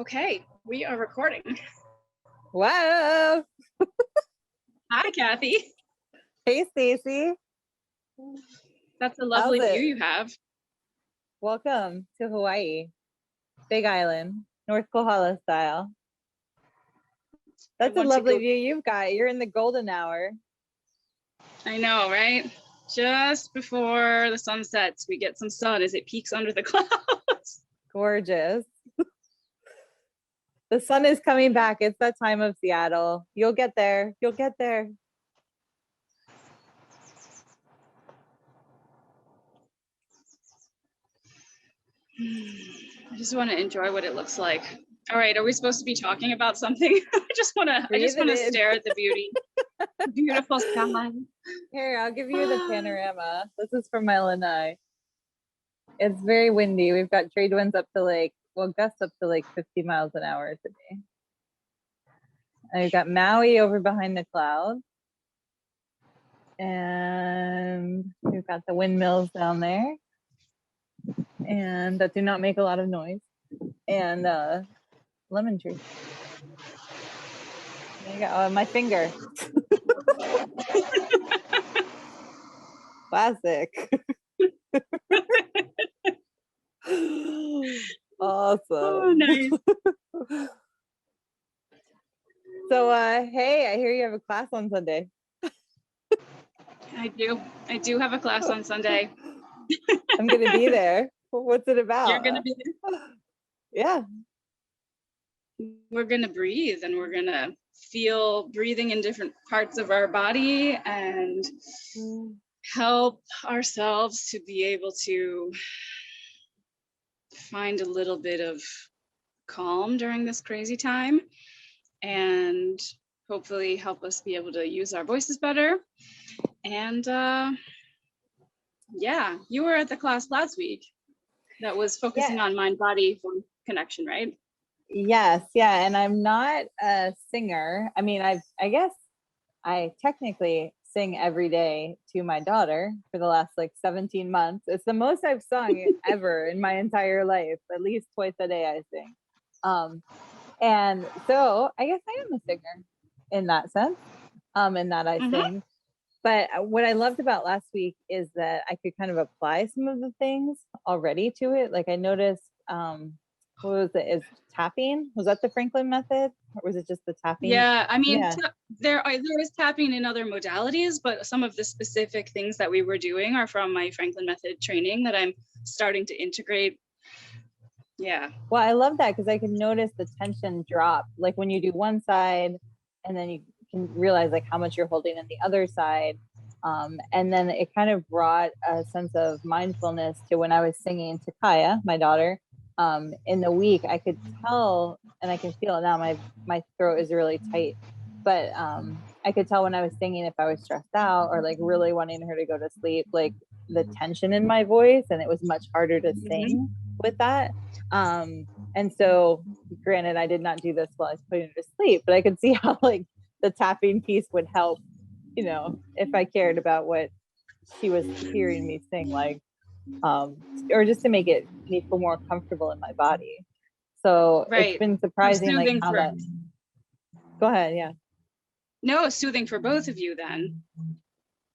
Okay, we are recording. Whoa! Hi, Kathy. Hey, Stacy. That's a lovely How's view it? you have. Welcome to Hawaii, Big Island, North Kohala style. That's a lovely view you've got. You're in the golden hour. I know, right? Just before the sun sets, we get some sun as it peeks under the clouds. Gorgeous. The sun is coming back. It's that time of Seattle. You'll get there. You'll get there. I just want to enjoy what it looks like. All right, are we supposed to be talking about something? I just want to stare at the beauty. Beautiful sky. Here, I'll give you the panorama. This is from my lanai. It's very windy. We've got trade winds up to gusts up to 50 miles an hour today. And we've got Maui over behind the clouds. And we've got the windmills down there. And that do not make a lot of noise. And lemon tree. There you go. My finger. Classic. Awesome. Oh, nice. So hey, I hear you have a class on Sunday. I do have a class on Sunday. I'm gonna be there. What's it about? You're gonna be there? Yeah. We're gonna breathe, and we're gonna feel breathing in different parts of our body and help ourselves to be able to find a little bit of calm during this crazy time, and hopefully help us be able to use our voices better. And yeah, you were at the class last week that was focusing on mind-body connection, right? Yes, yeah, and I'm not a singer. I mean, I guess I technically sing every day to my daughter for the last 17 months. It's the most I've sung ever in my entire life. At least twice a day I sing. And so I guess I am a singer in that sense, in that I sing. But what I loved about last week is that I could kind of apply some of the things already to it. Like I noticed, what was it? Is tapping? Was that the Franklin method, or was it just the tapping? Yeah, I mean, there is tapping in other modalities, but some of the specific things that we were doing are from my Franklin method training that I'm starting to integrate. Yeah. Well, I love that because I can notice the tension drop, like when you do one side, and then you can realize how much you're holding in the other side. And then it kind of brought a sense of mindfulness to when I was singing to Kaya, my daughter. In the week, I could tell, and I can feel it now, my throat is really tight, but I could tell when I was singing if I was stressed out or really wanting her to go to sleep, the tension in my voice, and it was much harder to sing with that. And so granted, I did not do this while I was putting her to sleep, but I could see how the tapping piece would help, if I cared about what she was hearing me sing, or just to make me feel more comfortable in my body. So It's been surprising how that. Go ahead. Yeah. No, soothing for both of you then.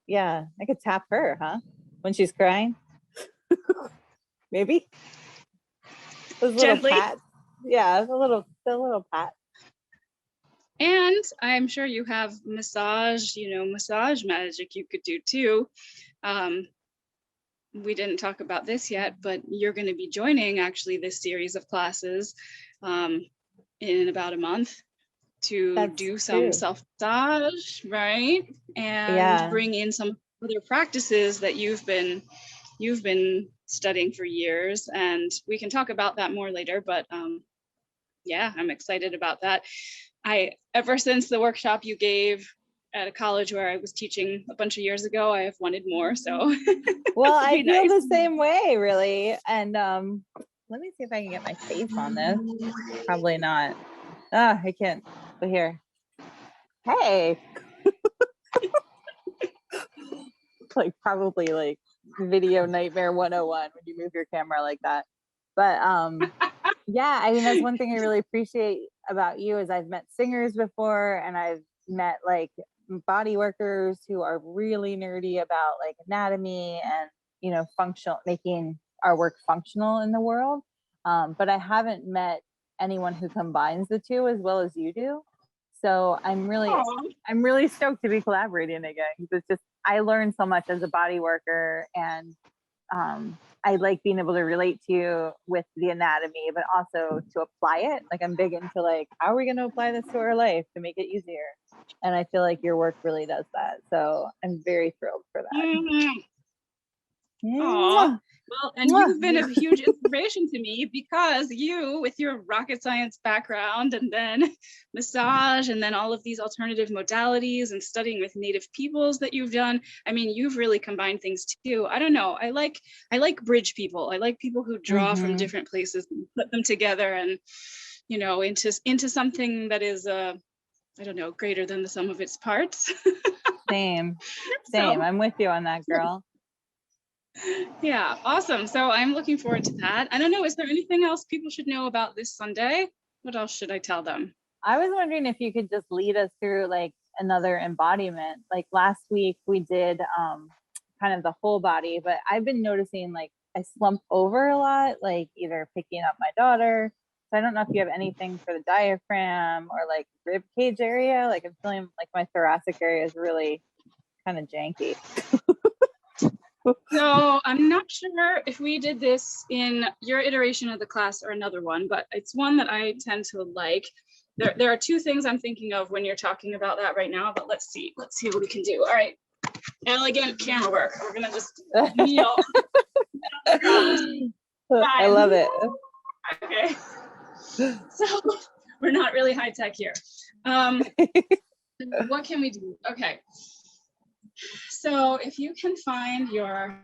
Yeah, I could tap her, huh? When she's crying. Maybe. Those little pats. Yeah, the little pat. And I'm sure you have massage magic you could do too. We didn't talk about this yet, but you're going to be joining actually this series of classes in about a month to do some self-massage, right? And bring in some other practices that you've been studying for years, and we can talk about that more later. But yeah, I'm excited about that. Ever since the workshop you gave at a college where I was teaching a bunch of years ago, I have wanted more. So well, I feel the same way, really. And let me see if I can get my face on this. Probably not. I can't. But here. Hey. Probably video nightmare 101 when you move your camera like that. But Yeah, I mean, that's one thing I really appreciate about you is I've met singers before, and I've met like body workers who are really nerdy about like anatomy and, you know, functional, making our work functional in the world. But I haven't met anyone who combines the two as well as you do. So I'm really stoked to be collaborating again. It's just, I learned so much as a body worker, and I like being able to relate to you with the anatomy, but also to apply it. Like, I'm big into like, how are we going to apply this to our life to make it easier? And I feel like your work really does that. So I'm very thrilled for that. Mm-hmm. Aww. Well, and you've been a huge inspiration to me, because you, with your rocket science background, and then massage, and then all of these alternative modalities and studying with native peoples that you've done, I mean, you've really combined things too. I don't know. I like bridge people. I like people who draw from different places and put them together, and, you know, into something that is I don't know, greater than the sum of its parts. Same. I'm with you on that, girl. Yeah, awesome. So I'm looking forward to that. I don't know, is there anything else people should know about this Sunday? What else should I tell them? I was wondering if you could just lead us through like another embodiment. Like last week we did kind of the whole body, but I've been noticing like I slump over a lot, like either picking up my daughter. So I don't know if you have anything for the diaphragm or like rib cage area. Like I'm feeling like my thoracic area is really kind of janky. So I'm not sure if we did this in your iteration of the class or another one, but it's one that I tend to like. There are two things I'm thinking of when you're talking about that right now, but let's see what we can do. All right, elegant camera work. We're gonna just kneel. I love it. Okay, so we're not really high tech here. What can we do? Okay. So if you can find your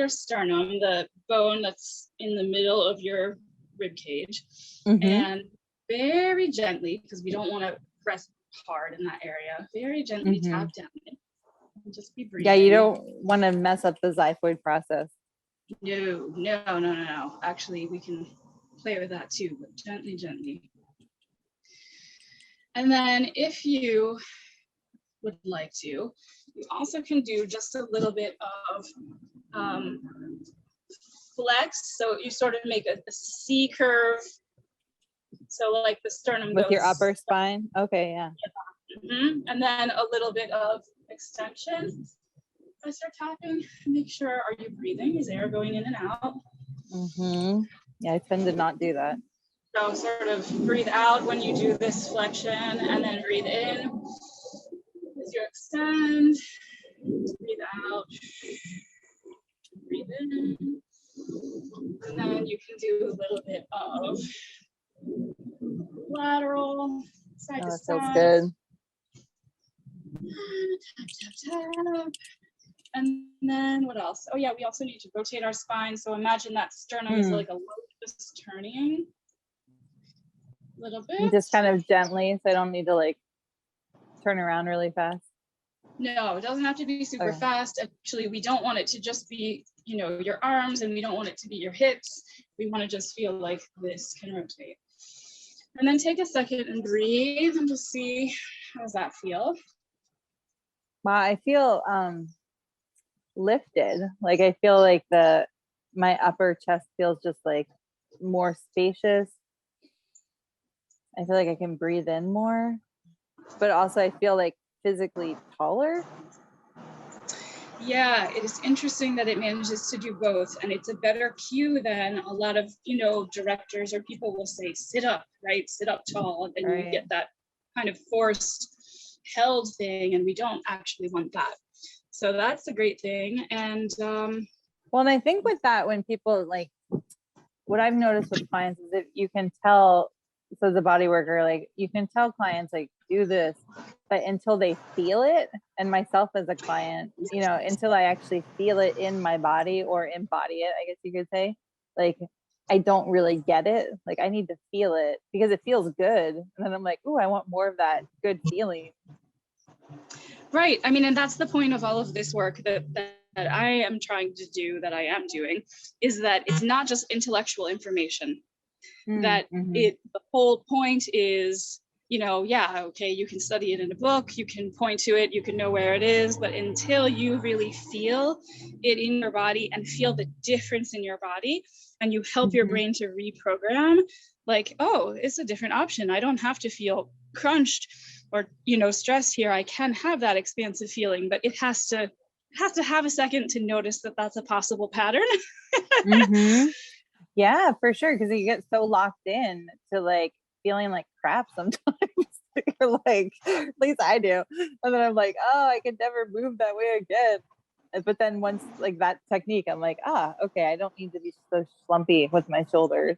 sternum, the bone that's in the middle of your rib cage, and very gently, because we don't want to press hard in that area, very gently tap down it. And just be breathing. Yeah, you don't want to mess up the xiphoid process. No. Actually, we can play with that too, but gently. And then if you would like to, you also can do just a little bit of flex. So you sort of make a C curve. So like the sternum with goes your upper spine. Okay, yeah. And then a little bit of extension. I start tapping. Make sure, are you breathing? Is air going in and out? Yeah, I tend to not do that. So sort of breathe out when you do this flexion, and then breathe in as you extend. Breathe out. Breathe in. And then you can do a little bit of lateral, side to side. That feels good. Tap. And then what else? Oh yeah, we also need to rotate our spine. So imagine that sternum is like a locust turning a little bit. And just kind of gently, so I don't need to like turn around really fast. No, it doesn't have to be super fast. Actually, we don't want it to just be, you know, your arms, and we don't want it to be your hips. We want to just feel like this can rotate. And then take a second and breathe and just see, how does that feel? Wow, I feel lifted. Like I feel like my upper chest feels just like more spacious. I feel like I can breathe in more, but also I feel like physically taller. Yeah, it is interesting that it manages to do both, and it's a better cue than a lot of, you know, directors or people will say, sit up, right? Sit up tall, and you get that kind of forced held thing, and we don't actually want that. So that's a great thing. And well, and I think with that, when people like, what I've noticed with clients is that you can tell, so as a body worker, like you can tell clients like do this, but until they feel it, and myself as a client, you know, until I actually feel it in my body or embody it, I guess you could say, like I don't really get it. Like I need to feel it because it feels good, and then I'm like, oh, I want more of that good feeling. Right. I mean, and that's the point of all of this work that I am trying to do, that I am doing, is that it's not just intellectual information. that the whole point is, yeah, okay, you can study it in a book, you can point to it, you can know where it is, but until you really feel it in your body and feel the difference in your body, and you help your brain to reprogram, like, oh, it's a different option. I don't have to feel crunched or, stressed here. I can have that expansive feeling, but it has to have a second to notice that that's a possible pattern. Yeah, for sure. Because you get so locked in to like feeling like crap sometimes. You're like, at least I do. And then I'm like, oh, I could never move that way again. But then once like that technique, I'm like, okay, I don't need to be so slumpy with my shoulders.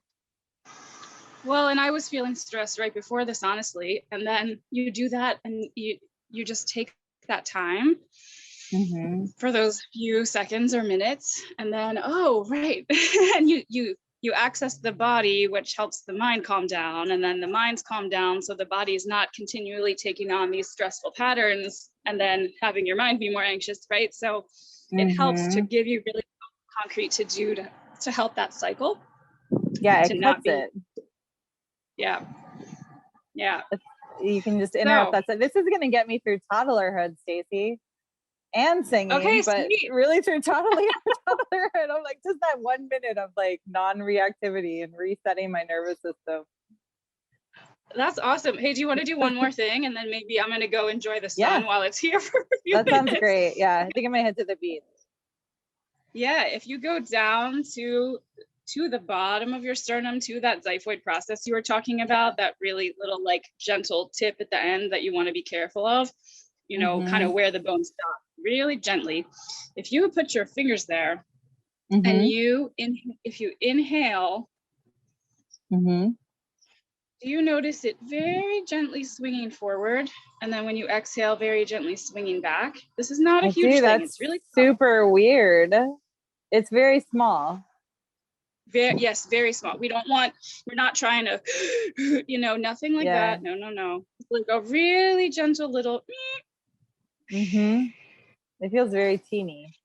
Well, and I was feeling stressed right before this, honestly. And then you do that and you just take that time for those few seconds or minutes. And then, oh, right. And you access the body, which helps the mind calm down. And then the mind's calm down. So the body is not continually taking on these stressful patterns and then having your mind be more anxious, right? So it helps to give you really concrete to do to help that cycle. Yeah, it cuts it. Yeah. You can just interrupt that. So this is going to get me through toddlerhood, Stacey, and singing, okay, but really through toddlerhood. I'm like, just that 1 minute of like non-reactivity and resetting my nervous system. That's awesome. Hey, do you want to do one more thing? And then maybe I'm going to go enjoy the sun while it's here for a few minutes. That sounds great. Yeah, I think I'm going to head to the beach. Yeah, if you go down to the bottom of your sternum, to that xiphoid process you were talking about, that really little like gentle tip at the end that you want to be careful of, kind of where the bones stop, really gently. If you put your fingers there and if you inhale, do you notice it very gently swinging forward? And then when you exhale, very gently swinging back. This is not a huge thing. It's really super weird. It's very small. Yes, very small. We're not trying to, nothing like that. No. It's like a really gentle little. It feels very teeny.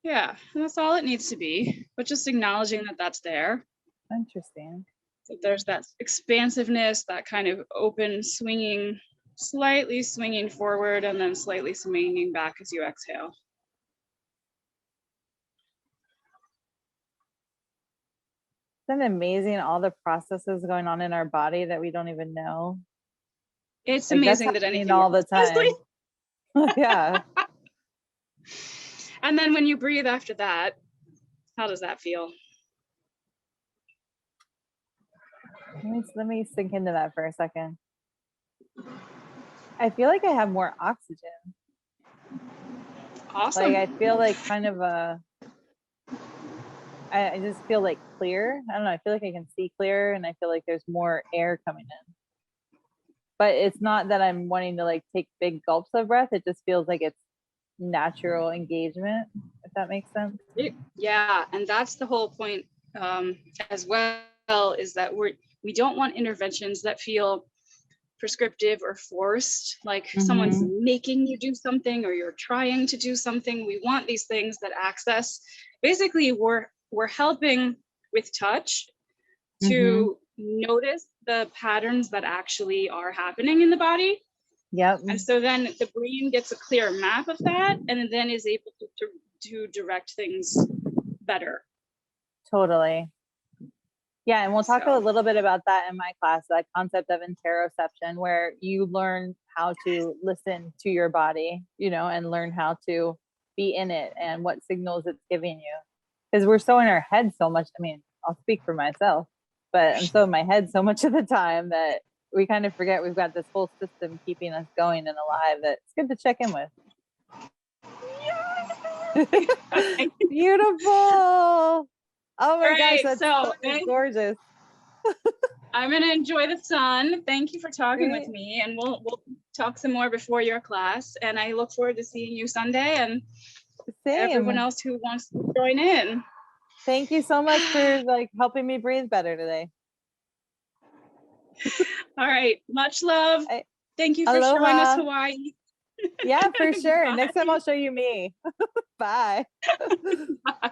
Yeah, and that's all it needs to be. But just acknowledging that that's there. Interesting. So there's that expansiveness, that kind of open swinging, slightly swinging forward and then slightly swinging back as you exhale. Isn't it amazing all the processes going on in our body that we don't even know? It's like amazing that anything all the time. Yeah. And then when you breathe after that, how does that feel? Let me sink into that for a second. I feel like I have more oxygen. Awesome. Like I feel like kind of I just feel like clear. I don't know. I feel like I can see clear and I feel like there's more air coming in. But it's not that I'm wanting to like take big gulps of breath. It just feels like it's natural engagement, if that makes sense. Yeah, and that's the whole point as well, is that we don't want interventions that feel prescriptive or forced, like someone's making you do something or you're trying to do something. We want these things that access. Basically, we're helping with touch to notice the patterns that actually are happening in the body. Yep. And so then the brain gets a clear map of that and then is able to direct things better. Totally. Yeah, and we'll talk a little bit about that in my class, that concept of interoception, where you learn how to listen to your body, and learn how to be in it and what signals it's giving you. Because we're so in our head so much. I mean, I'll speak for myself, but I'm so in my head so much of the time that we kind of forget we've got this whole system keeping us going and alive that it's good to check in with. Beautiful. Oh my gosh, that's so gorgeous. I'm gonna enjoy the sun. Thank you for talking with me, and we'll talk some more before your class. And I look forward to seeing you Sunday and everyone else who wants to join in. Thank you so much for helping me breathe better today. All right, much love. Thank you for showing us Hawaii. Yeah, for sure. Next time I'll show you me. Bye. Bye.